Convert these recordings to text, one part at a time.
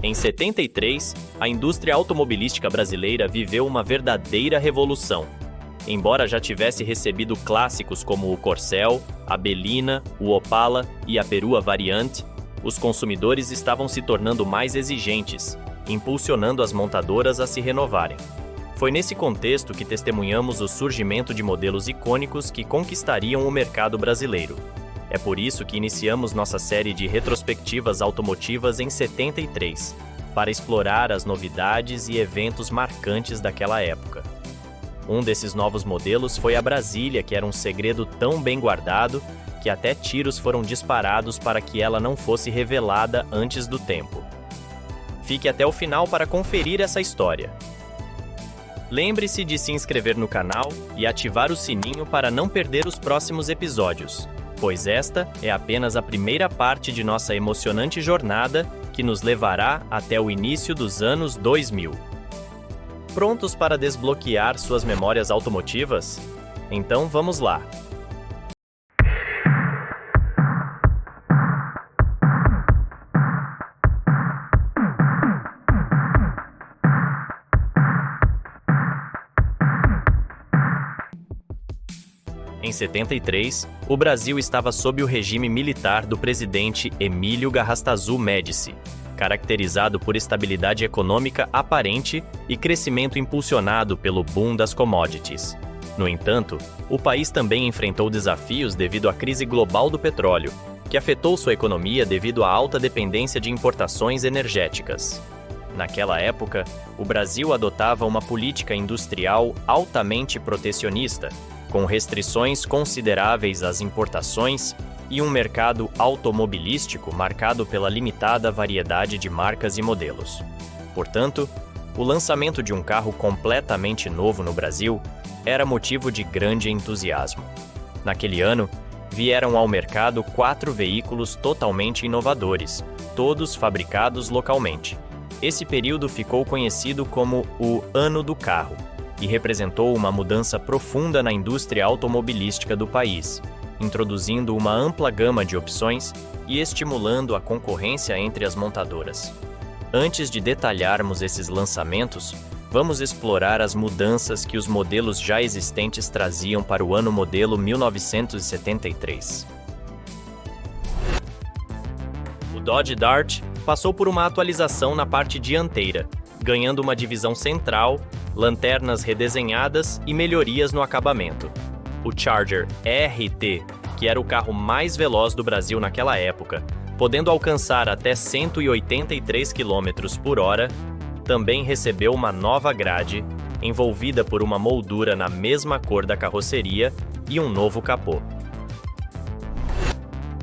Em 73, a indústria automobilística brasileira viveu uma verdadeira revolução. Embora já tivesse recebido clássicos como o Corcel, a Belina, o Opala e a Perua Variante, os consumidores estavam se tornando mais exigentes, impulsionando as montadoras a se renovarem. Foi nesse contexto que testemunhamos o surgimento de modelos icônicos que conquistariam o mercado brasileiro. É por isso que iniciamos nossa série de retrospectivas automotivas em 73, para explorar as novidades e eventos marcantes daquela época. Um desses novos modelos foi a Brasília, que era um segredo tão bem guardado que até tiros foram disparados para que ela não fosse revelada antes do tempo. Fique até o final para conferir essa história. Lembre-se de se inscrever no canal e ativar o sininho para não perder os próximos episódios, pois esta é apenas a primeira parte de nossa emocionante jornada que nos levará até o início dos anos 2000. Prontos para desbloquear suas memórias automotivas? Então vamos lá! Em 73, o Brasil estava sob o regime militar do presidente Emílio Garrastazu Médici, caracterizado por estabilidade econômica aparente e crescimento impulsionado pelo boom das commodities. No entanto, o país também enfrentou desafios devido à crise global do petróleo, que afetou sua economia devido à alta dependência de importações energéticas. Naquela época, o Brasil adotava uma política industrial altamente protecionista, com restrições consideráveis às importações e um mercado automobilístico marcado pela limitada variedade de marcas e modelos. Portanto, o lançamento de um carro completamente novo no Brasil era motivo de grande entusiasmo. Naquele ano, vieram ao mercado 4 veículos totalmente inovadores, todos fabricados localmente. Esse período ficou conhecido como o Ano do Carro e representou uma mudança profunda na indústria automobilística do país, introduzindo uma ampla gama de opções e estimulando a concorrência entre as montadoras. Antes de detalharmos esses lançamentos, vamos explorar as mudanças que os modelos já existentes traziam para o ano modelo 1973. O Dodge Dart passou por uma atualização na parte dianteira, ganhando uma divisão central, lanternas redesenhadas e melhorias no acabamento. O Charger RT, que era o carro mais veloz do Brasil naquela época, podendo alcançar até 183 km por hora, também recebeu uma nova grade, envolvida por uma moldura na mesma cor da carroceria e um novo capô.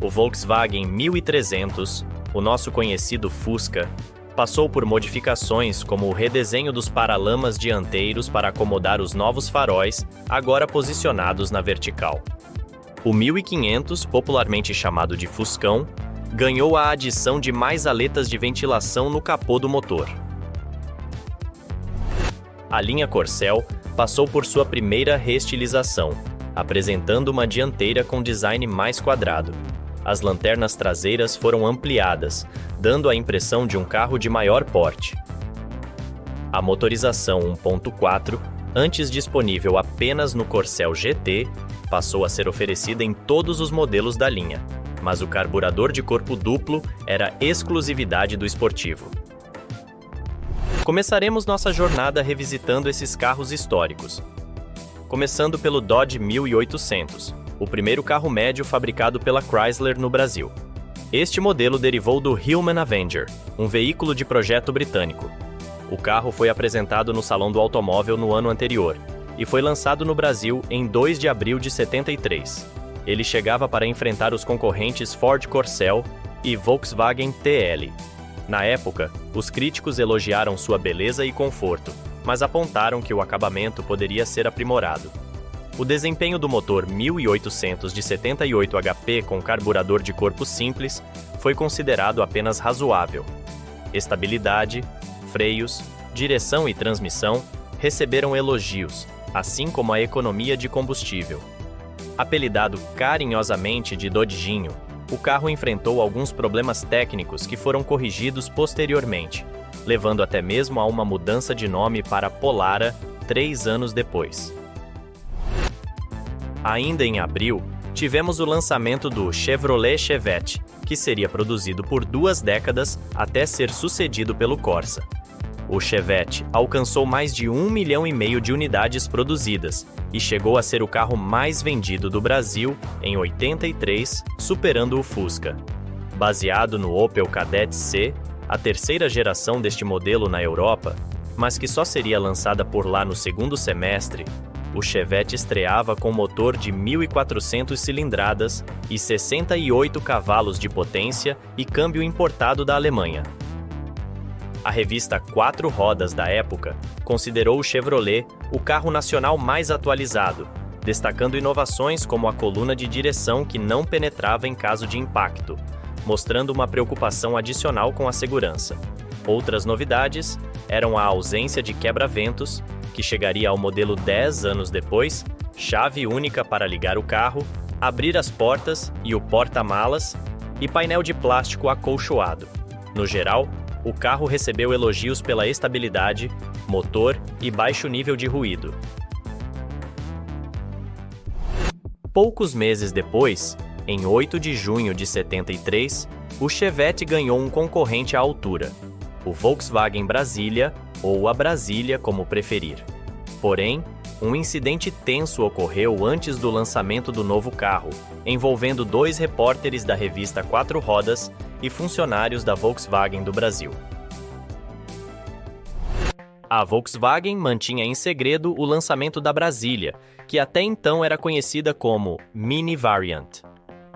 O Volkswagen 1300, o nosso conhecido Fusca, passou por modificações como o redesenho dos paralamas dianteiros para acomodar os novos faróis, agora posicionados na vertical. O 1500, popularmente chamado de Fuscão, ganhou a adição de mais aletas de ventilação no capô do motor. A linha Corcel passou por sua primeira reestilização, apresentando uma dianteira com design mais quadrado. As lanternas traseiras foram ampliadas, dando a impressão de um carro de maior porte. A motorização 1.4, antes disponível apenas no Corcel GT, passou a ser oferecida em todos os modelos da linha, mas o carburador de corpo duplo era exclusividade do esportivo. Começaremos nossa jornada revisitando esses carros históricos, começando pelo Dodge 1800, o primeiro carro médio fabricado pela Chrysler no Brasil. Este modelo derivou do Hillman Avenger, um veículo de projeto britânico. O carro foi apresentado no Salão do Automóvel no ano anterior e foi lançado no Brasil em 2 de abril de 73. Ele chegava para enfrentar os concorrentes Ford Corcel e Volkswagen TL. Na época, os críticos elogiaram sua beleza e conforto, mas apontaram que o acabamento poderia ser aprimorado. O desempenho do motor 1800 de 78 HP com carburador de corpo simples foi considerado apenas razoável. Estabilidade, freios, direção e transmissão receberam elogios, assim como a economia de combustível. Apelidado carinhosamente de Dodginho, o carro enfrentou alguns problemas técnicos que foram corrigidos posteriormente, levando até mesmo a uma mudança de nome para Polara 3 anos depois. Ainda em abril, tivemos o lançamento do Chevrolet Chevette, que seria produzido por 2 décadas até ser sucedido pelo Corsa. O Chevette alcançou mais de 1,5 milhão de unidades produzidas e chegou a ser o carro mais vendido do Brasil em 83, superando o Fusca. Baseado no Opel Kadett C, a terceira geração deste modelo na Europa, mas que só seria lançada por lá no segundo semestre, o Chevette estreava com motor de 1.400 cilindradas e 68 cavalos de potência e câmbio importado da Alemanha. A revista Quatro Rodas da época considerou o Chevrolet o carro nacional mais atualizado, destacando inovações como a coluna de direção que não penetrava em caso de impacto, mostrando uma preocupação adicional com a segurança. Outras novidades eram a ausência de quebra-ventos, que chegaria ao modelo 10 anos depois, chave única para ligar o carro, abrir as portas e o porta-malas, e painel de plástico acolchoado. No geral, o carro recebeu elogios pela estabilidade, motor e baixo nível de ruído. Poucos meses depois, em 8 de junho de 73, o Chevette ganhou um concorrente à altura, o Volkswagen Brasília, ou a Brasília, como preferir. Porém, um incidente tenso ocorreu antes do lançamento do novo carro, envolvendo 2 repórteres da revista Quatro Rodas e funcionários da Volkswagen do Brasil. A Volkswagen mantinha em segredo o lançamento da Brasília, que até então era conhecida como Mini Variant.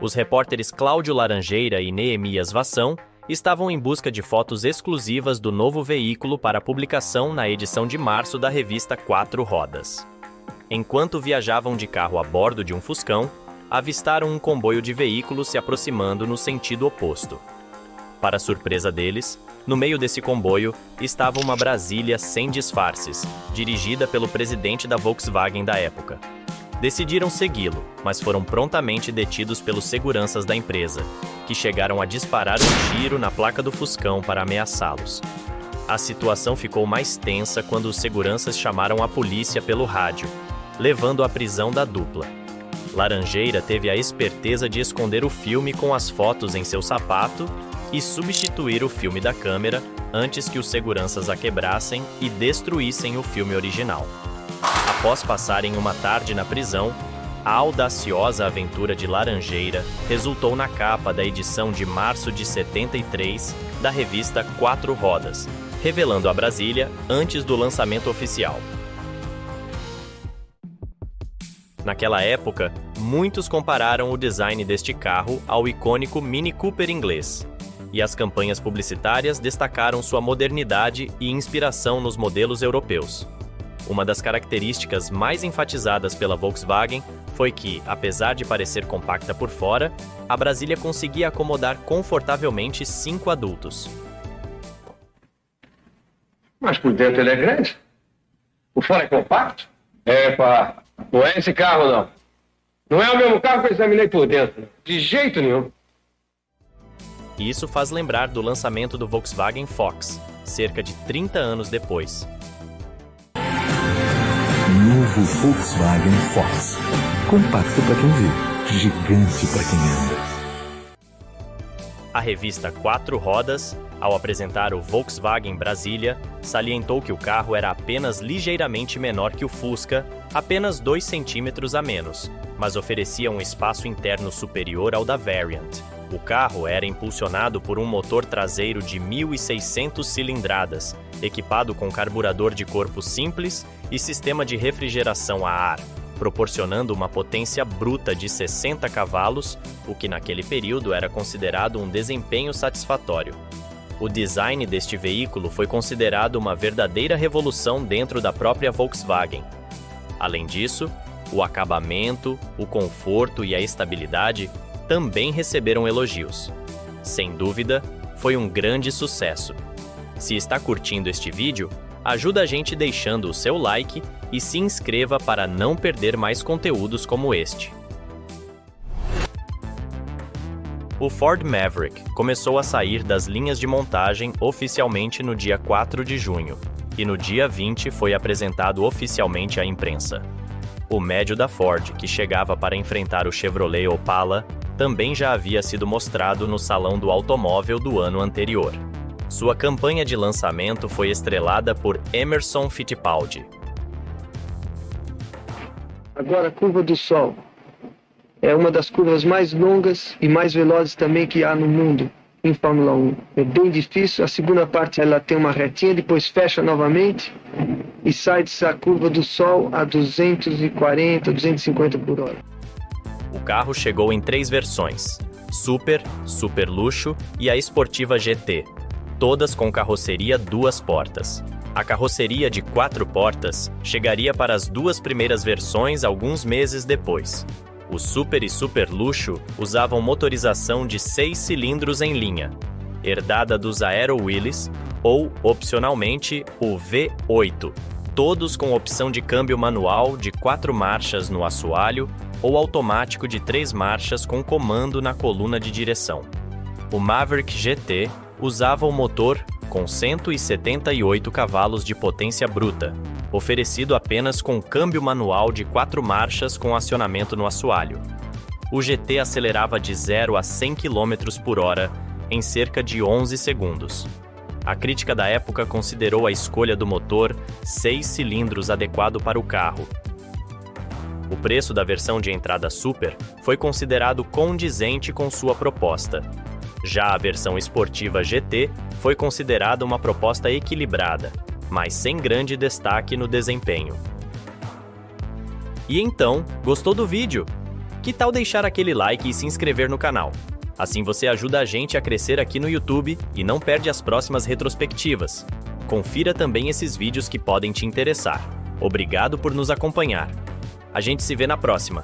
Os repórteres Cláudio Laranjeira e Neemias Vassão estavam em busca de fotos exclusivas do novo veículo para publicação na edição de março da revista Quatro Rodas. Enquanto viajavam de carro a bordo de um Fuscão, avistaram um comboio de veículos se aproximando no sentido oposto. Para surpresa deles, no meio desse comboio estava uma Brasília sem disfarces, dirigida pelo presidente da Volkswagen da época. Decidiram segui-lo, mas foram prontamente detidos pelos seguranças da empresa, que chegaram a disparar um tiro na placa do Fuscão para ameaçá-los. A situação ficou mais tensa quando os seguranças chamaram a polícia pelo rádio, levando à prisão da dupla. Laranjeira teve a esperteza de esconder o filme com as fotos em seu sapato e substituir o filme da câmera antes que os seguranças a quebrassem e destruíssem o filme original. Após passarem uma tarde na prisão, a audaciosa aventura de Laranjeira resultou na capa da edição de março de 73 da revista Quatro Rodas, revelando a Brasília antes do lançamento oficial. Naquela época, muitos compararam o design deste carro ao icônico Mini Cooper inglês, e as campanhas publicitárias destacaram sua modernidade e inspiração nos modelos europeus. Uma das características mais enfatizadas pela Volkswagen foi que, apesar de parecer compacta por fora, a Brasília conseguia acomodar confortavelmente 5 adultos. Mas por dentro ele é grande. Por fora é compacto? Pá, não é esse carro não. Não é o mesmo carro que eu examinei por dentro. De jeito nenhum. Isso faz lembrar do lançamento do Volkswagen Fox, cerca de 30 anos depois. Novo Volkswagen Fox. Compacto para quem vê, gigante para quem anda. A revista Quatro Rodas, ao apresentar o Volkswagen Brasília, salientou que o carro era apenas ligeiramente menor que o Fusca, apenas 2 centímetros a menos, mas oferecia um espaço interno superior ao da Variant. O carro era impulsionado por um motor traseiro de 1.600 cilindradas, equipado com carburador de corpo simples e sistema de refrigeração a ar, proporcionando uma potência bruta de 60 cavalos, o que naquele período era considerado um desempenho satisfatório. O design deste veículo foi considerado uma verdadeira revolução dentro da própria Volkswagen. Além disso, o acabamento, o conforto e a estabilidade também receberam elogios. Sem dúvida, foi um grande sucesso. Se está curtindo este vídeo, ajuda a gente deixando o seu like e se inscreva para não perder mais conteúdos como este. O Ford Maverick começou a sair das linhas de montagem oficialmente no dia 4 de junho, e no dia 20 foi apresentado oficialmente à imprensa. O médio da Ford, que chegava para enfrentar o Chevrolet Opala, também já havia sido mostrado no Salão do Automóvel do ano anterior. Sua campanha de lançamento foi estrelada por Emerson Fittipaldi. Agora a curva do Sol é uma das curvas mais longas e mais velozes também que há no mundo em Fórmula 1. É bem difícil, a segunda parte ela tem uma retinha, depois fecha novamente e sai dessa curva do Sol a 240, 250 por hora. O carro chegou em 3 versões: Super, Super Luxo e a Esportiva GT, todas com carroceria 2 portas. A carroceria de 4 portas chegaria para as 2 primeiras versões alguns meses depois. O Super e Super Luxo usavam motorização de 6 cilindros em linha, herdada dos Aero Willys, ou, opcionalmente, o V8, todos com opção de câmbio manual de 4 marchas no assoalho ou automático de 3 marchas com comando na coluna de direção. O Maverick GT usava o motor com 178 cavalos de potência bruta, oferecido apenas com câmbio manual de 4 marchas com acionamento no assoalho. O GT acelerava de 0 a 100 km por hora em cerca de 11 segundos. A crítica da época considerou a escolha do motor 6 cilindros adequado para o carro. O preço da versão de entrada Super foi considerado condizente com sua proposta. Já a versão esportiva GT foi considerada uma proposta equilibrada, mas sem grande destaque no desempenho. E então, gostou do vídeo? Que tal deixar aquele like e se inscrever no canal? Assim você ajuda a gente a crescer aqui no YouTube e não perde as próximas retrospectivas. Confira também esses vídeos que podem te interessar. Obrigado por nos acompanhar. A gente se vê na próxima.